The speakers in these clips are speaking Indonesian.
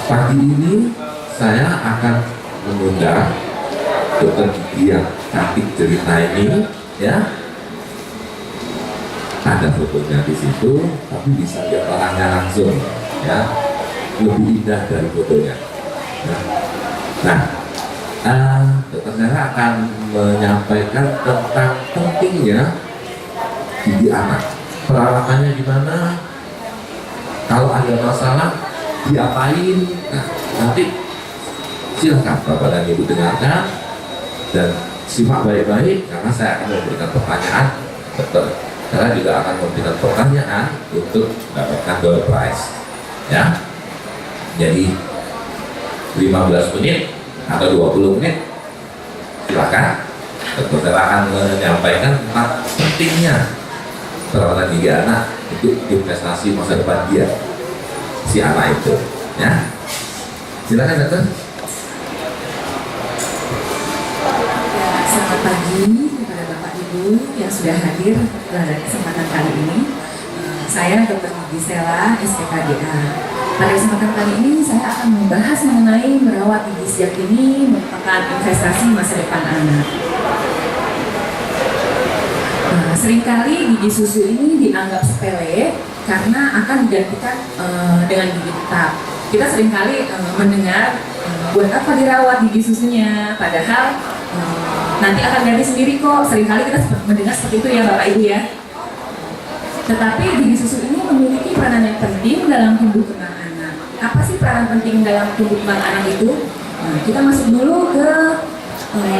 Pagi ini saya akan mengundang dokter gigi yang cantik cerita ini, ya. Ada fotonya di situ, tapi bisa lihat orangnya langsung, ya. Lebih indah dari fotonya. Nah, dokter Sarah akan menyampaikan tentang pentingnya gigi anak. Perawatannya gimana? Kalau ada masalah, diapain? Nah, nanti silakan Bapak dan Ibu dengarkan dan simak baik-baik karena saya akan memberikan pertanyaan. Dokter Sarah juga akan memberikan pertanyaan untuk mendapatkan door prize, ya. Jadi 15 menit atau 20 menit silakan dokter Sarah akan menyampaikan tentang pentingnya perawatan gigi anak untuk investasi masa depan dia, si anak itu, ya. Silakan dokter. Selamat pagi kepada Bapak Ibu yang sudah hadir pada kesempatan kali ini. Saya Dr. Gisela, SPKDA. Pada kesempatan kali ini saya akan membahas mengenai merawat gigi sejak ini merupakan investasi masa depan anak. Seringkali gigi susu ini dianggap sepele karena akan digantikan dengan gigi tetap. Kita seringkali mendengar buat apa dirawat gigi susunya, padahal nanti akan ganti sendiri kok. Seringkali kita mendengar seperti itu ya Bapak Ibu ya. Tetapi gigi susu ini memiliki peranan yang penting dalam tumbuh kembang anak. Apa sih peranan penting dalam tumbuh kembang anak itu? Kita masuk dulu ke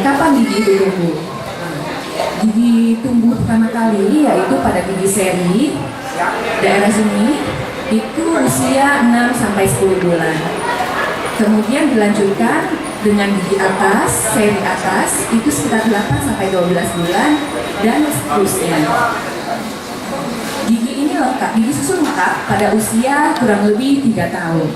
kapan gigi itu tumbuh. Gigi tumbuh pertama kali yaitu pada gigi seri daerah sini itu usia 6 sampai 10 bulan. Kemudian dilanjutkan dengan gigi atas, seri atas itu sekitar 8 sampai 12 bulan dan seterusnya. Gigi ini lengkap, gigi susu lengkap pada usia kurang lebih 3 tahun.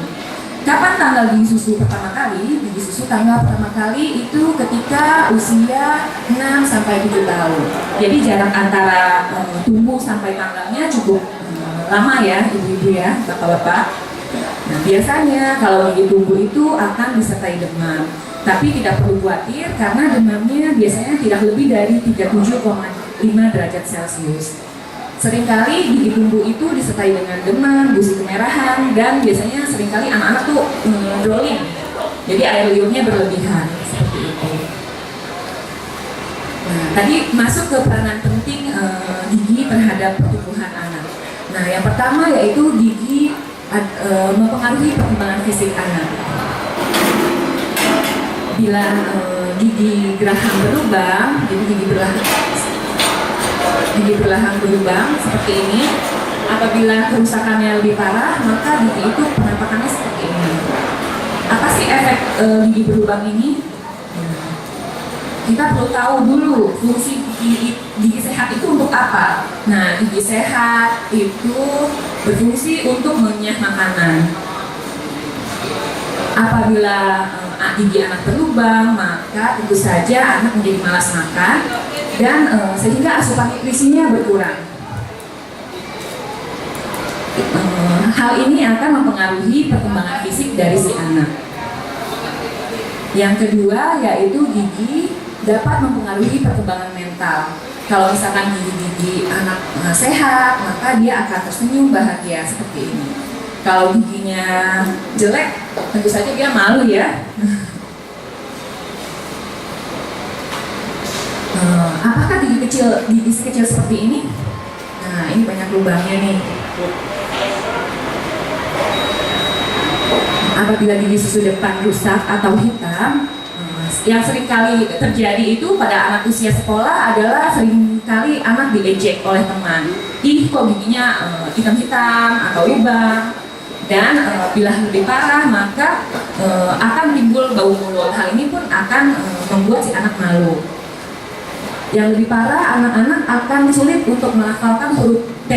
Kapan tanggal gigi susu pertama kali? Gigi susu tanggal pertama kali itu ketika usia 6 sampai 7 tahun. Jadi jarak antara tumbuh sampai tanggalnya cukup lama ya ibu-ibu ya, bapak-bapak. Nah, biasanya kalau gigi tumbuh itu akan disertai demam. Tapi tidak perlu khawatir karena demamnya biasanya tidak lebih dari 37,5 derajat Celcius. Seringkali gigi tumbuh itu disertai dengan demam, gusi kemerahan, dan biasanya seringkali anak-anak tuh drooling. Jadi air liurnya berlebihan, seperti itu. Nah, tadi masuk ke peranan penting gigi terhadap pertumbuhan anak. Nah, yang pertama yaitu gigi mempengaruhi perkembangan fisik anak. Bila gigi geraham berlubang, jadi gigi berlubang berlubang seperti ini. Apabila kerusakannya lebih parah, maka gigi itu penampakannya seperti ini. Apa sih efek gigi berlubang ini? Kita perlu tahu dulu fungsi gigi sehat itu untuk apa. Nah, gigi sehat itu berfungsi untuk mengunyah makanan. Apabila gigi anak berlubang, maka tentu saja anak menjadi malas makan dan sehingga asupan nutrisinya berkurang. Hal ini akan mempengaruhi perkembangan fisik dari si anak. Yang kedua yaitu gigi dapat mempengaruhi perkembangan mental. Kalau misalkan gigi anak sehat, maka dia akan tersenyum bahagia seperti ini. Kalau giginya jelek, tentu saja dia malu ya. Apakah gigi kecil seperti ini? Nah, ini banyak lubangnya nih. Apabila gigi susu depan rusak atau hitam, yang sering kali terjadi itu pada anak usia sekolah adalah seringkali anak diejek oleh teman. Ih, kok giginya hitam-hitam atau lubang. Dan bila lebih parah maka akan timbul bau mulut. Hal ini pun akan membuat si anak malu. Yang lebih parah, anak-anak akan sulit untuk melafalkan huruf T,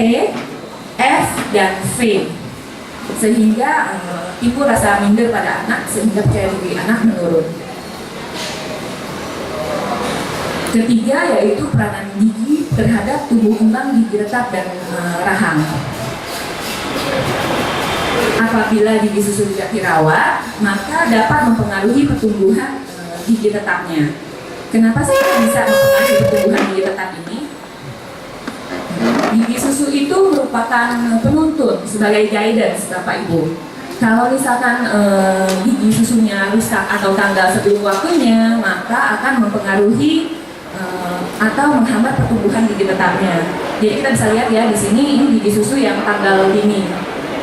F, dan V. Sehingga timbul rasa minder pada anak sehingga percaya diri anak menurun. Ketiga yaitu peranan gigi terhadap tumbuh kembang gigi tetap dan rahang. Apabila gigi susu tidak dirawat, maka dapat mempengaruhi pertumbuhan gigi tetapnya. Kenapa sih bisa mempengaruhi pertumbuhan gigi tetap ini? Gigi susu itu merupakan penuntun sebagai guidance Bapak Ibu. Kalau misalkan gigi susunya rusak atau tanggal sebelum waktunya, maka akan mempengaruhi atau menghambat pertumbuhan gigi tetapnya. Jadi kita bisa lihat ya di sini ini gigi susu yang tanggal dini.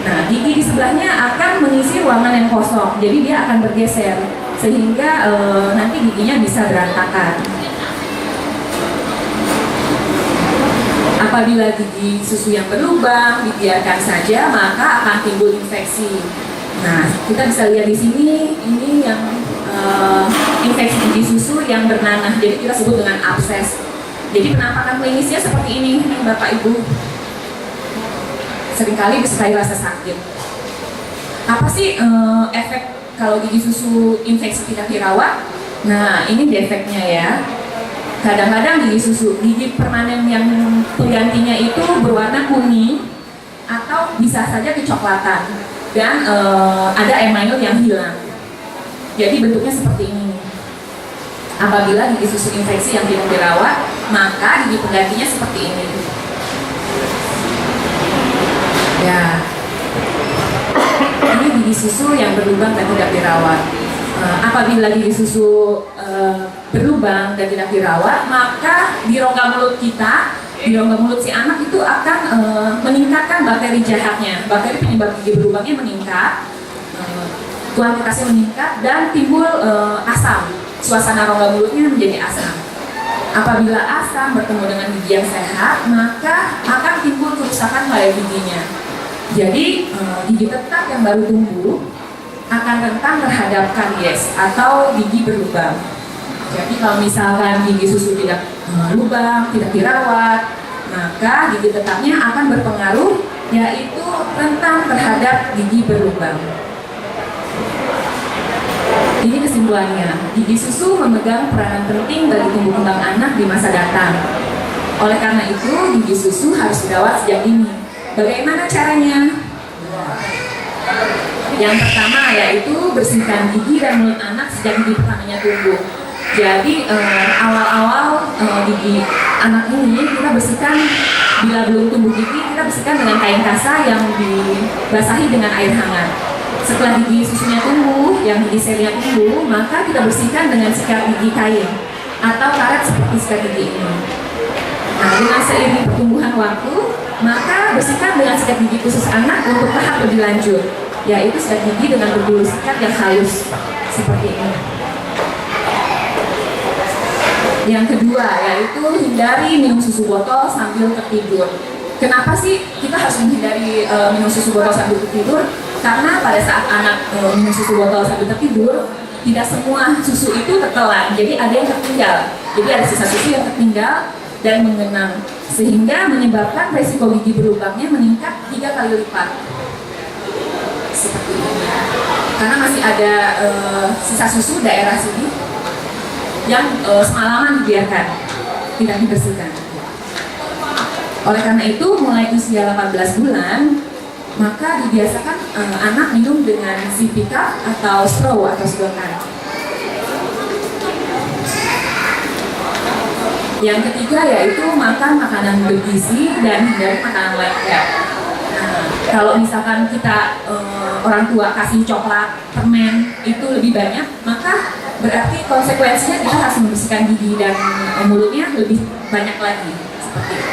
Nah, gigi di sebelahnya akan mengisi ruangan yang kosong, jadi dia akan bergeser sehingga nanti giginya bisa berantakan. Apabila gigi susu yang berlubang dibiarkan saja, maka akan timbul infeksi. Nah, kita bisa lihat di sini, ini yang infeksi gigi susu yang bernanah, jadi kita sebut dengan abses. Jadi penampakan klinisnya seperti ini, Bapak Ibu. Seringkali disertai rasa sakit. Apa sih efek kalau gigi susu infeksi tidak dirawat? Nah, ini defeknya ya. Kadang-kadang gigi permanen yang penggantinya itu berwarna kuning atau bisa saja kecoklatan dan ada email yang hilang. Jadi bentuknya seperti ini. Apabila gigi susu infeksi yang tidak dirawat, maka gigi penggantinya seperti ini. Ya, ini gigi susu yang berlubang dan tidak dirawat. Apabila gigi susu berlubang dan tidak dirawat, maka di rongga mulut kita, di rongga mulut si anak itu akan meningkatkan bakteri jahatnya. Bakteri penyebab gigi berlubangnya meningkat, kuantitasnya meningkat dan timbul asam. Suasana rongga mulutnya menjadi asam. Apabila asam bertemu dengan gigi yang sehat, maka akan timbul kerusakan pada giginya. Jadi gigi tetap yang baru tumbuh akan rentan terhadap karies atau gigi berlubang. Jadi kalau misalkan gigi susu tidak lubang, tidak dirawat, maka gigi tetapnya akan berpengaruh, yaitu rentan terhadap gigi berlubang. Ini kesimpulannya, gigi susu memegang peranan penting bagi tumbuh kembang anak di masa datang. Oleh karena itu, gigi susu harus dirawat sejak dini. Bagaimana caranya? Yang pertama yaitu bersihkan gigi dan mulut anak sejak gigi pertamanya tumbuh. Jadi awal-awal gigi anak ini kita bersihkan, bila belum tumbuh gigi kita bersihkan dengan kain kasa yang dibasahi dengan air hangat. Setelah gigi susunya tumbuh, yang gigi serinya tumbuh, maka kita bersihkan dengan sikat gigi kain atau karet seperti sikat gigi ini. Nah, dengan seiring pertumbuhan waktu, maka bersihkan dengan sikat gigi khusus anak untuk tahap lebih lanjut, yaitu sikat gigi dengan berbulu sikat yang halus seperti ini. Yang kedua yaitu hindari minum susu botol sambil tertidur. Kenapa sih kita harus menghindari minum susu botol sambil tertidur? Karena pada saat anak minum susu botol sambil tertidur, tidak semua susu itu tertelan, jadi ada yang tertinggal. Jadi ada sisa susu yang tertinggal dan mengenang, sehingga menyebabkan resiko gigi berlubangnya meningkat 3 kali lipat. Seperti ini. Karena masih ada sisa susu daerah sini yang semalaman dibiarkan, tidak dibersihkan. Oleh karena itu, mulai usia 18 bulan, maka dibiasakan anak minum dengan sippy cup atau straw atau sedotan. Yang ketiga yaitu makan makanan bergizi dan hindari makanan lengket. Nah, kalau misalkan kita orang tua kasih coklat, permen itu lebih banyak, maka berarti konsekuensinya kita harus membersihkan gigi dan mulutnya lebih banyak lagi. Seperti itu.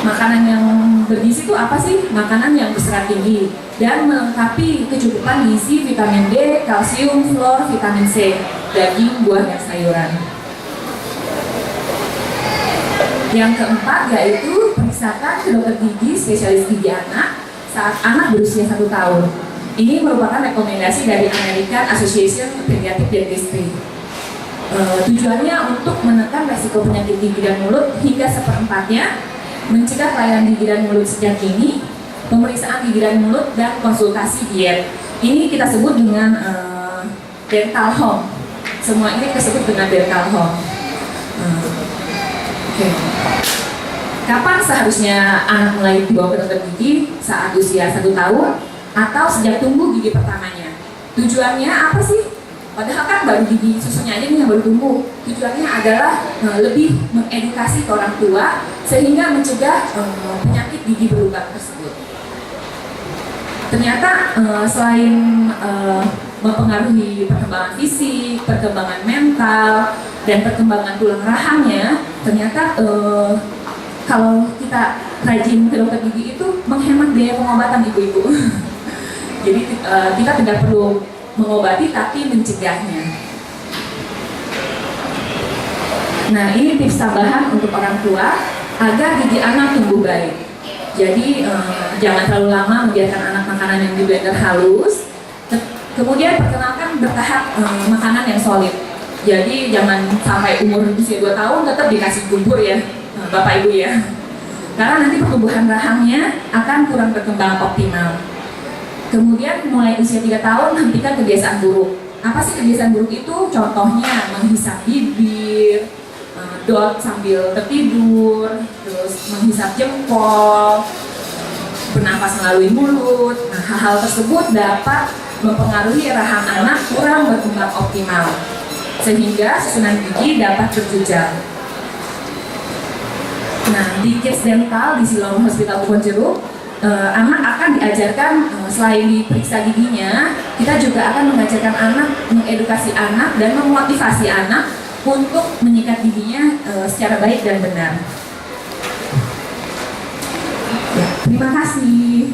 Makanan yang bergizi itu apa sih? Makanan yang berserat tinggi dan melengkapi kecukupan gizi vitamin D, kalsium, fluor, vitamin C, daging, buah, dan sayuran. Yang keempat yaitu periksakan ke dokter gigi spesialis gigi anak saat anak berusia 1 tahun. Ini merupakan rekomendasi dari American Association of Pediatric Dentistry. Tujuannya untuk menekan resiko penyakit gigi dan mulut hingga 1/4-nya, mencegah kelainan gigi dan mulut sejak dini, pemeriksaan gigi dan mulut, dan konsultasi diet. Ini kita sebut dengan dental home. Semua ini kita sebut dengan dental home. Oke. Kapan seharusnya anak mulai dibawa ke dokter gigi? Saat usia 1 tahun atau sejak tumbuh gigi pertamanya? Tujuannya apa sih? Padahal kan baru gigi susunya aja nih yang baru tumbuh. Tujuannya adalah lebih mengedukasi ke orang tua sehingga mencegah penyakit gigi berulang tersebut. Ternyata selain mempengaruhi perkembangan fisik, perkembangan mental, dan perkembangan tulang rahangnya, ternyata kalau kita rajin ke dokter gigi itu menghemat biaya pengobatan ibu-ibu. Jadi kita tidak perlu mengobati tapi mencegahnya. Nah, ini tips tambahan untuk orang tua agar gigi anak tumbuh baik. Jadi jangan terlalu lama membiarkan anak makanan yang di blender halus. Kemudian perkenalkan bertahap makanan yang solid. Jadi jangan sampai umur usia 2 tahun tetap dikasih bubur ya, Bapak Ibu ya. Karena nanti pertumbuhan rahangnya akan kurang berkembang optimal. Kemudian mulai usia 3 tahun hentikan kebiasaan buruk. Apa sih kebiasaan buruk itu? Contohnya menghisap bibir, dot sambil tertidur, terus menghisap jempol, bernafas melalui mulut. Nah, hal-hal tersebut dapat mempengaruhi rahang anak kurang berkembang optimal, sehingga susunan gigi dapat berjejal. Nah, di Kids Dental di Siloam Hospital Kebonjeruk, anak akan diajarkan selain diperiksa giginya, kita juga akan mengajarkan anak, mengedukasi anak dan memotivasi anak untuk menyikat giginya secara baik dan benar. Ya, terima kasih.